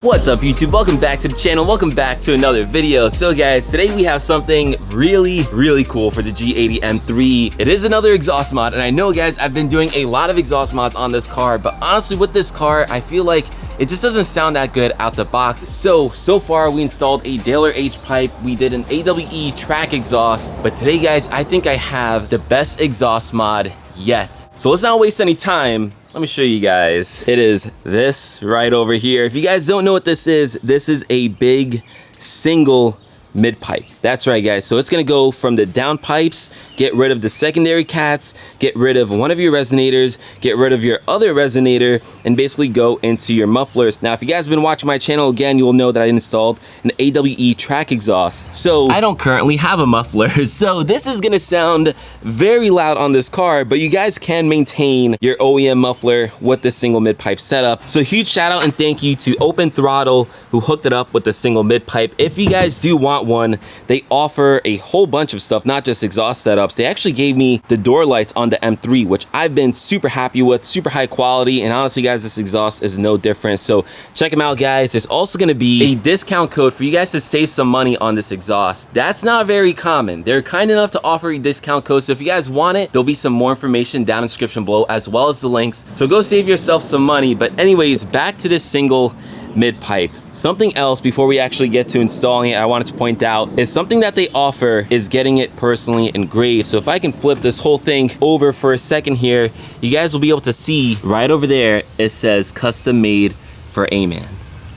What's up YouTube? Welcome back to the channel. Welcome back to another video. So guys, today we have something really cool for the G80 M3. It is another exhaust mod, and I know guys, I've been doing a lot of exhaust mods on this car, but honestly with this car, I feel like it just doesn't sound that good out the box. So far we installed a Daler H pipe, we did an AWE track exhaust, but today guys, I think I have the best exhaust mod yet. So let's not waste any time. Let me show you guys. It is this right over here. If you guys don't know what this is a big single mid pipe. That's right guys, so it's gonna go from the down pipes, get rid of the secondary cats, get rid of one of your resonators, get rid of your other resonator, and basically go into your mufflers. Now if you guys have been watching my channel, again, you will know that I installed an AWE track exhaust. So I don't currently have a muffler, so this is gonna sound very loud on this car, but you guys can maintain your OEM muffler with this single mid pipe setup. So huge shout out and thank you to Open Throttle who hooked it up with the single mid pipe. If you guys do want one, they offer a whole bunch of stuff, not just exhaust setups. They actually gave me the door lights on the M3, which I've been super happy with, super high quality, and honestly guys, this exhaust is no different. So check them out guys. There's also going to be a discount code for you guys to save some money on this exhaust. That's not very common. They're kind enough to offer a discount code, so if you guys want it, there'll be some more information down in the description below as well as the links, so go save yourself some money. But anyways, back to this single mid pipe. Something else before we actually get to installing it I wanted to point out is something that they offer is getting it personally engraved. So if I can flip this whole thing over for a second here, you guys will be able to see right over there it says custom made for A-Man.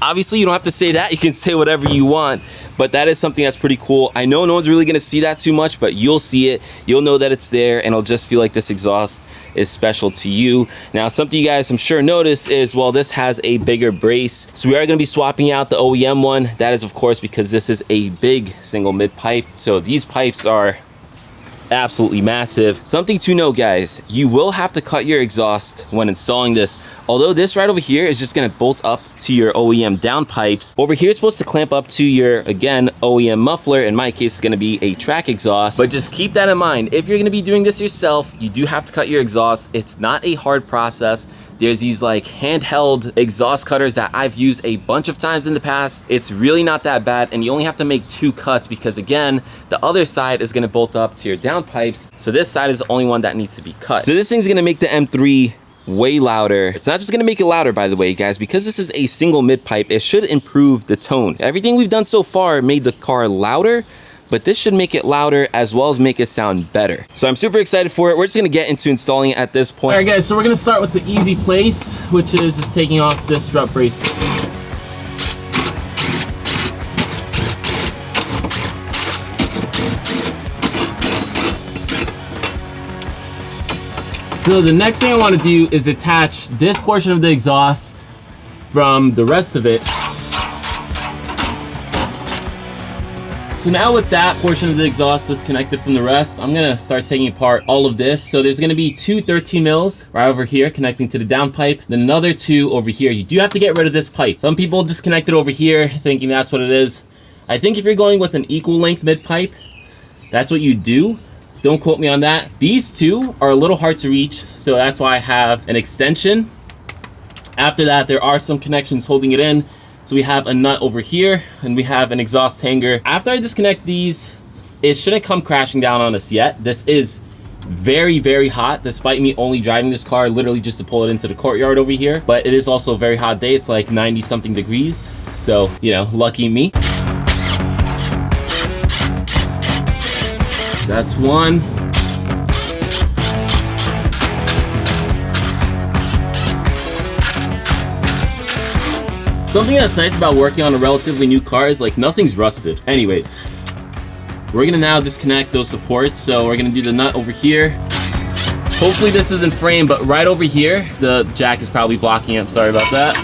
Obviously you don't have to say that, you can say whatever you want, but that is something that's pretty cool. I know no one's really gonna see that too much, but you'll see it, you'll know that it's there, and it'll just feel like this exhaust is special to you. Now something you guys I'm sure notice is, well, this has a bigger brace, so we are gonna be swapping out the OEM one. That is of course because this is a big single mid pipe, so these pipes are absolutely massive. Something to know guys, you will have to cut your exhaust when installing this. Although this right over here is just gonna bolt up to your OEM down pipes. Over here is supposed to clamp up to your, again, OEM muffler. In my case, it's gonna be a track exhaust. But just keep that in mind. If you're gonna be doing this yourself, you do have to cut your exhaust. It's not a hard process. There's these like handheld exhaust cutters that I've used a bunch of times in the past. It's really not that bad, and you only have to make 2 cuts because again, the other side is gonna bolt up to your down pipes. So this side is the only one that needs to be cut. So this thing's gonna make the M3 way louder. It's not just gonna make it louder, by the way, guys, because this is a single mid pipe, it should improve the tone. Everything we've done so far made the car louder, but this should make it louder as well as make it sound better. So I'm super excited for it. We're just gonna get into installing it at this point. All right guys, so we're gonna start with the easy place, which is just taking off this strut brace. So the next thing I wanna do is attach this portion of the exhaust from the rest of it. So now with that portion of the exhaust disconnected from the rest, I'm gonna start taking apart all of this. So there's gonna be 2 13 mils right over here connecting to the down pipe, then another 2 over here. You do have to get rid of this pipe. Some people disconnect it over here thinking that's what it is. I think if you're going with an equal length mid pipe, that's what you do. Don't quote me on that. These 2 are a little hard to reach, so that's why I have an extension. After that, there are some connections holding it in. So we have a nut over here and we have an exhaust hanger. After I disconnect these, it shouldn't come crashing down on us yet. This is very hot, despite me only driving this car literally just to pull it into the courtyard over here. But it is also a very hot day. It's like 90 something degrees. So, you know, lucky me. That's one. Something that's nice about working on a relatively new car is like nothing's rusted. Anyways, we're gonna now disconnect those supports. So we're gonna do the nut over here. Hopefully this isn't framed, but right over here, the jack is probably blocking it. I'm sorry about that.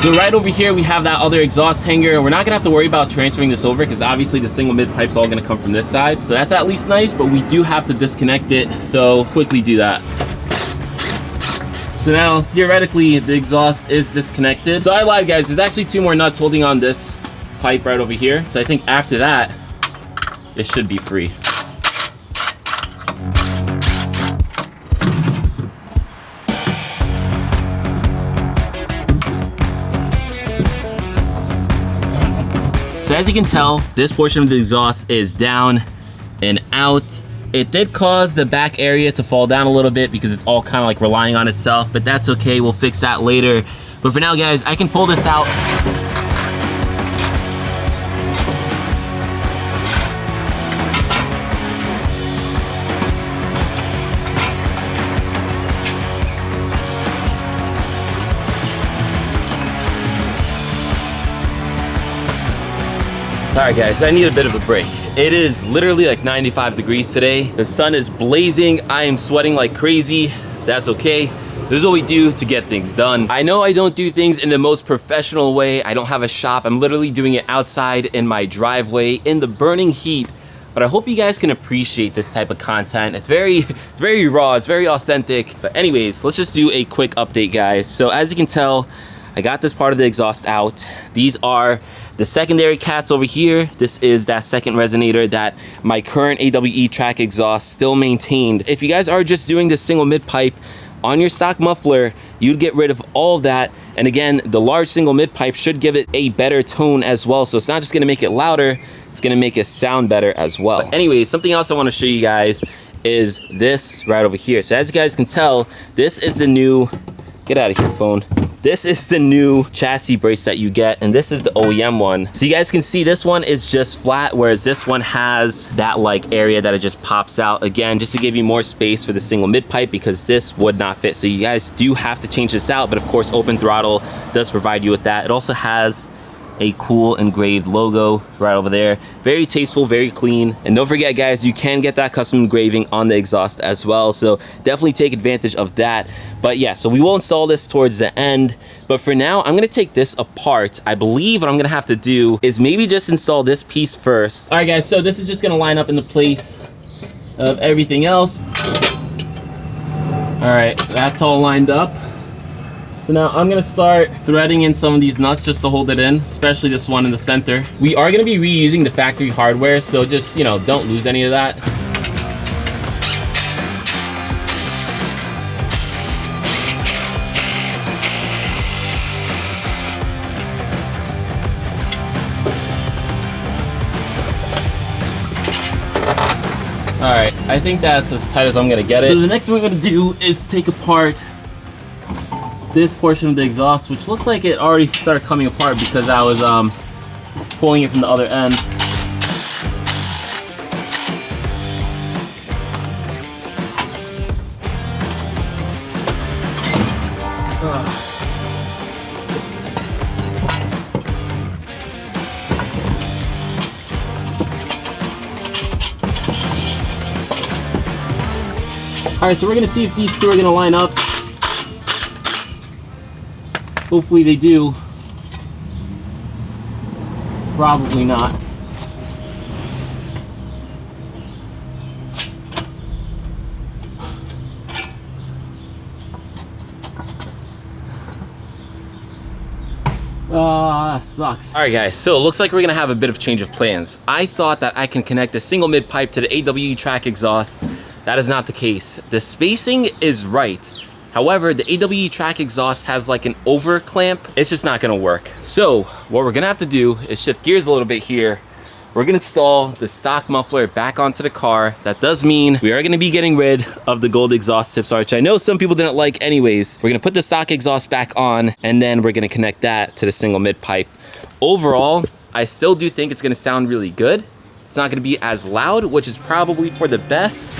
So right over here, we have that other exhaust hanger. We're not gonna have to worry about transferring this over because obviously the single mid pipe's all gonna come from this side. So that's at least nice, but we do have to disconnect it. So quickly do that. So now, theoretically, the exhaust is disconnected. So I lied, guys. There's actually 2 more nuts holding on this pipe right over here. So I think after that, it should be free. So as you can tell, this portion of the exhaust is down and out. It did cause the back area to fall down a little bit because it's all kind of like relying on itself, but that's okay, we'll fix that later. But for now, guys, I can pull this out. Alright guys, I need a bit of a break. It is literally like 95 degrees today. The sun is blazing. I am sweating like crazy. That's okay. This is what we do to get things done. I know I don't do things in the most professional way. I don't have a shop. I'm literally doing it outside in my driveway in the burning heat. But I hope you guys can appreciate this type of content. It's very raw, it's very authentic. But anyways, let's just do a quick update, guys. So as you can tell, I got this part of the exhaust out. These are the secondary cats over here. This is that second resonator that my current AWE track exhaust still maintained. If you guys are just doing this single mid pipe on your stock muffler, you'd get rid of all of that. And again, the large single mid pipe should give it a better tone as well. So it's not just gonna make it louder, it's gonna make it sound better as well. But anyways, something else I wanna show you guys is this right over here. So as you guys can tell, this is the new, get out of here phone. This is the new chassis brace that you get, and this is the OEM one. So you guys can see this one is just flat, whereas this one has that like area that it just pops out. Again, just to give you more space for the single mid pipe, because this would not fit. So you guys do have to change this out, but of course Open Throttle does provide you with that. It also has a cool engraved logo right over there. Very tasteful, very clean. And don't forget guys, you can get that custom engraving on the exhaust as well. So definitely take advantage of that. But yeah, so we will install this towards the end. But for now, I'm gonna take this apart. I believe what I'm gonna have to do is maybe just install this piece first. All right guys, so this is just gonna line up in the place of everything else. All right, that's all lined up. So now I'm gonna start threading in some of these nuts just to hold it in, especially this one in the center. We are gonna be reusing the factory hardware, so just, you know, don't lose any of that. All right, I think that's as tight as I'm gonna get it. So the next thing we're gonna do is take apart this portion of the exhaust, which looks like it already started coming apart because I was pulling it from the other end. All right, so we're gonna see if these two are gonna line up. Hopefully they do. Probably not. That sucks. All right guys, so it looks like we're gonna have a bit of change of plans. I thought that I can connect a single mid pipe to the AWE track exhaust. That is not the case. The spacing is right. However, the AWE track exhaust has like an over clamp. It's just not gonna work. So what we're gonna have to do is shift gears a little bit here. We're gonna install the stock muffler back onto the car. That does mean we are gonna be getting rid of the gold exhaust tips, which I know some people didn't like anyways. We're gonna put the stock exhaust back on, and then we're gonna connect that to the single mid pipe. Overall, I still do think it's gonna sound really good. It's not gonna be as loud, which is probably for the best.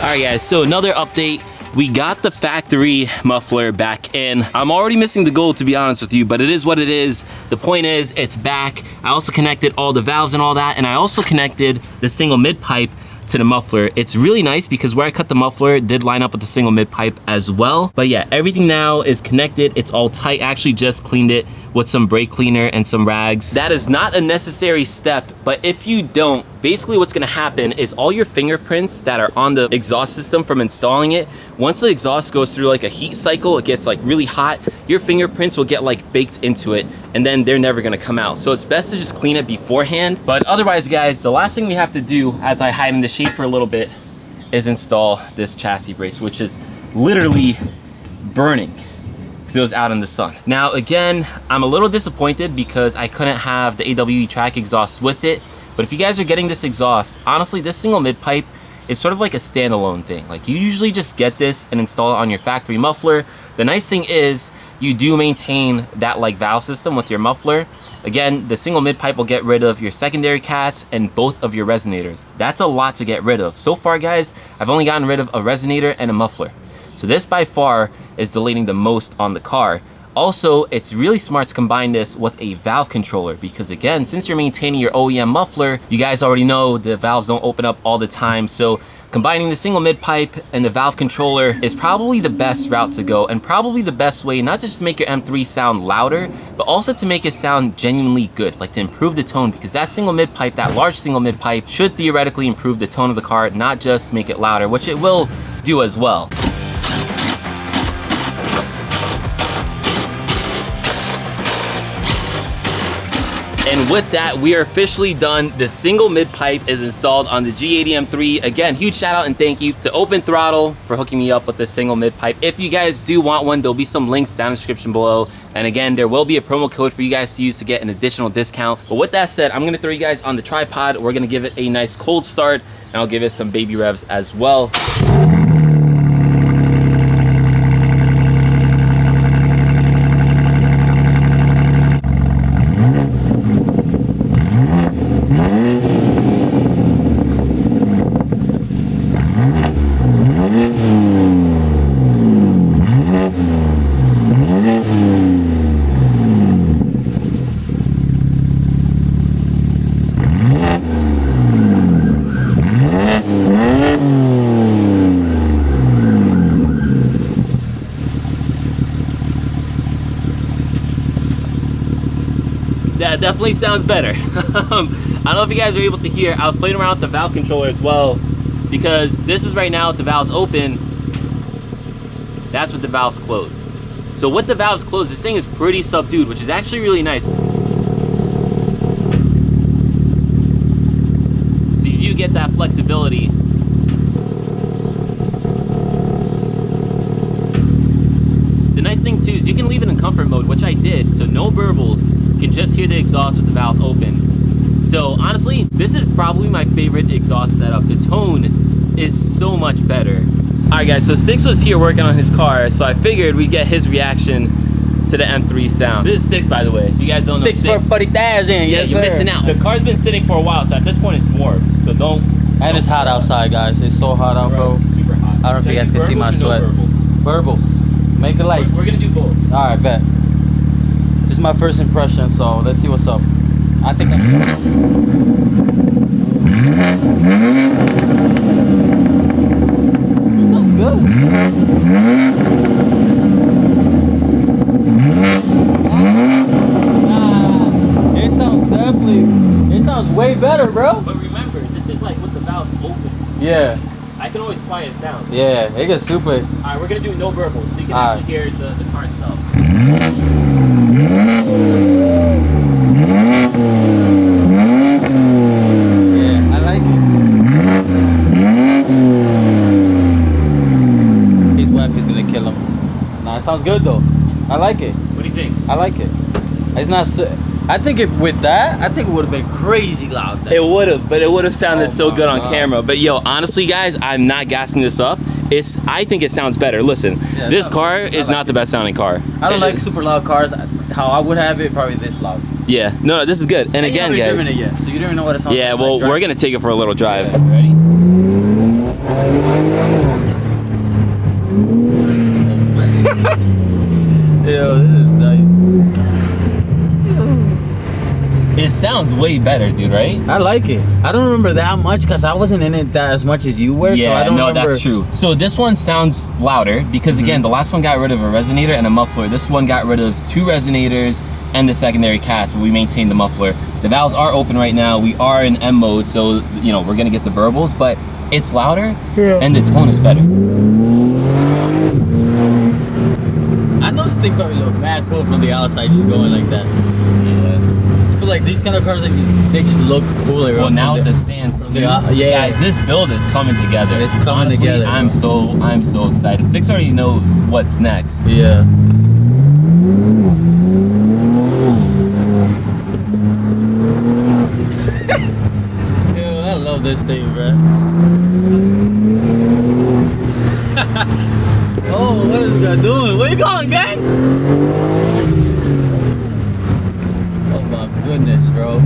All right guys, so another update. we got the factory muffler back in. I'm already missing the gold, to be honest with you, but it is what it is. The point is, it's back. I also connected all the valves and all that, and I also connected the single mid pipe to the muffler. It's really nice because where I cut the muffler did line up with the single mid pipe as well. But yeah, everything now is connected. It's all tight. I actually just cleaned it with some brake cleaner and some rags. That is not a necessary step, but if you don't, basically what's gonna happen is all your fingerprints that are on the exhaust system from installing it, once the exhaust goes through like a heat cycle, it gets like really hot, your fingerprints will get like baked into it, and then they're never gonna come out. So it's best to just clean it beforehand. But otherwise, guys, the last thing we have to do as I hide in the shade for a little bit is install this chassis brace, which is literally burning because it was out in the sun. Now, again, I'm a little disappointed because I couldn't have the AWE track exhaust with it. But if you guys are getting this exhaust, honestly, this single mid pipe is sort of like a standalone thing. Like, you usually just get this and install it on your factory muffler. The nice thing is you do maintain that like valve system with your muffler. Again, the single mid pipe will get rid of your secondary cats and both of your resonators. That's a lot to get rid of. So far, guys, I've only gotten rid of a resonator and a muffler. So this by far is deleting the most on the car. Also, it's really smart to combine this with a valve controller because, again, since you're maintaining your OEM muffler, you guys already know the valves don't open up all the time. So combining the single mid pipe and the valve controller is probably the best route to go, and probably the best way not just to make your M3 sound louder, but also to make it sound genuinely good, like to improve the tone, because that single mid pipe, that large single mid pipe, should theoretically improve the tone of the car, not just make it louder, which it will do as well. And with that, we are officially done. The single mid pipe is installed on the G80 M3. Again, huge shout out and thank you to Open Throttle for hooking me up with this single mid pipe. If you guys do want one, there'll be some links down in the description below. And again, there will be a promo code for you guys to use to get an additional discount. But with that said, I'm gonna throw you guys on the tripod. We're gonna give it a nice cold start, and I'll give it some baby revs as well. That definitely sounds better. I don't know if you guys are able to hear. I was playing around with the valve controller as well, because this is right now with the valves open. That's with the valves closed. So with the valves closed, this thing is pretty subdued, which is actually really nice. So you do get that flexibility. The nice thing too is you can leave it in comfort mode, which I did, so no burbles. You can just hear the exhaust with the valve open. So honestly, this is probably my favorite exhaust setup. The tone is so much better. All right, guys, so Sticks was here working on his car, so I figured we'd get his reaction to the M3 sound. This is Sticks, by the way. If you guys don't know Sticks, for 40,000. yeah, Yes, you're sir. missing out. The car's been sitting for a while, so at this point it's warm. So don't. And it's hot outside, guys. It's so hot out, bro. It's super hot. I don't know if you guys can see my sweat. Burbles. Make it light. We're gonna do both. All right, bet. This is my first impression, so let's see what's up. I think I'm... It sounds good. It sounds definitely... It sounds way better, bro. But remember, this is like with the valves open. Yeah. I can always quiet it down. Yeah, it gets super... Alright, we're gonna do no burbles, so you can actually hear the car itself. Yeah, I like it. His wife is gonna kill him. Nah, it sounds good though. I like it. What do you think? I like it. It's not so... I think with that, I think it would have been crazy loud. Then. It would have, but it would have sounded so good on God. camera. But yo, honestly, guys, I'm not gassing this up. I think it sounds better. Listen, Yeah, this car is not the best sounding car. I don't It like is. super loud cars. How I would have it, probably this loud. Yeah, no, this is good. And again, you haven't guys. driven it yet, so you don't even know what it sounds Yeah, like. well, right? we're gonna take it for a little drive. Yeah. Ready? Yo, this is nice. It sounds way better, dude, right? I like it. I don't remember that much because I wasn't in it that as much as you were. Yeah, so I don't remember. That's true. So this one sounds louder because again, the last one got rid of a resonator and a muffler. This one got rid of 2 resonators and the secondary cast, but we maintained the muffler. The valves are open right now. We are in M mode, so you know we're gonna get the burbles, but it's louder and the tone is better. I know this thing probably look mad cool from the outside, just going like that. Yeah. I feel like these kind of cars, they just look cooler. Well, now with the stands too. Yeah. Guys, this build is coming together. It's coming Honestly, together. I'm so excited. Six already knows what's next. Yeah. Yo, I love this thing, bro. Oh, what is this guy doing? What are you calling, gang? Oh my goodness, bro.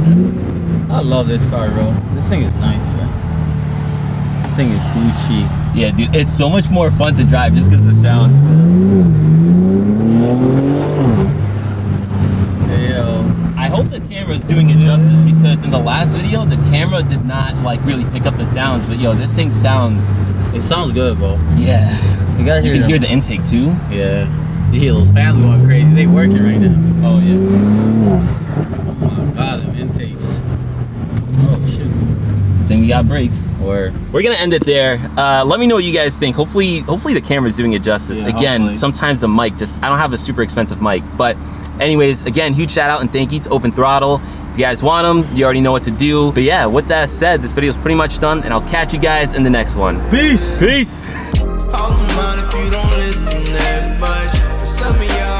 I love this car, bro. This thing is nice, man. This thing is Gucci. Yeah, dude, it's so much more fun to drive just because of the sound. Yo. I hope the camera is doing it justice because in the last video, the camera did not like really pick up the sounds, but yo, this thing sounds... It sounds good, bro. Yeah. You gotta hear You can them. hear the intake too. Yeah. You hear those fans going crazy. They working right now. Oh yeah. Oh my god, them intakes. Oh shoot. Then we got brakes. Or We're gonna end it there. Let me know what you guys think. Hopefully the camera's doing it justice. Yeah, Again, hopefully. sometimes the mic I don't have a super expensive mic, but anyways, again, huge shout out and thank you to Open Throttle. If you guys want them, you already know what to do. But yeah, with that said, this video is pretty much done and I'll catch you guys in the next one. peace. Peace. All in mind if you don't listen that much. But some of y'all